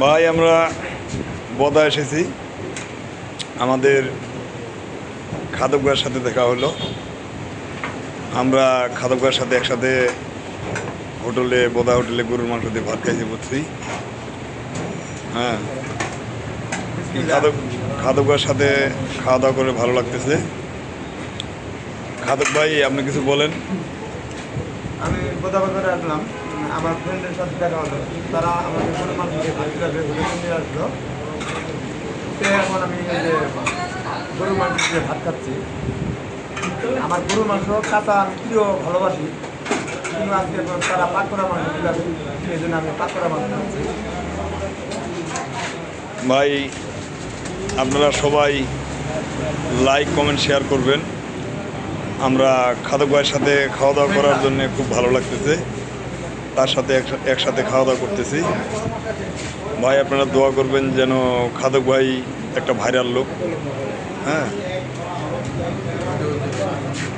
ভাই আমরা বদা এসেছি, আমাদের খাদক ভাইয়ের সাথে দেখা হলো। আমরা খাদক ভাইয়ের সাথে একসাথে বদা হোটেলে গরুর মাংস দিয়ে ভাত খাইতে বলছি। হ্যাঁ, খাদক ভাইয়ের সাথে খাওয়া দাওয়া করে ভালো লাগতেছে। খাদক ভাই, আপনি কিছু বলেন। আমি গোদাবাড়ি করে আসলাম, আমার ফ্রেন্ডের সাথে দেখা হলো, তারা আমাকে গরুর মাংস নিয়ে আসলো। তো এখন আমি এই যে গরুর মাংস দিয়ে ভাত খাচ্ছি। আমার গরুর মাংস কাঁচা আমি প্রিয় ভালোবাসি, কিন্তু আজকে তারা পাক করা মাংস দিলাম, এই জন্য আমি পাক করা মাংস খাচ্ছি। ভাই, আপনারা সবাই লাইক কমেন্ট শেয়ার করবেন। আমরা খাদক ভাইয়ের সাথে খাওয়া দাওয়া করার জন্য খুব ভালো লাগতেছে, তার সাথে একসাথে খাওয়া দাওয়া করতেছি। ভাই, আপনারা দোয়া করবেন যেন খাদক ভাই একটা ভাইরাল লোক। হ্যাঁ,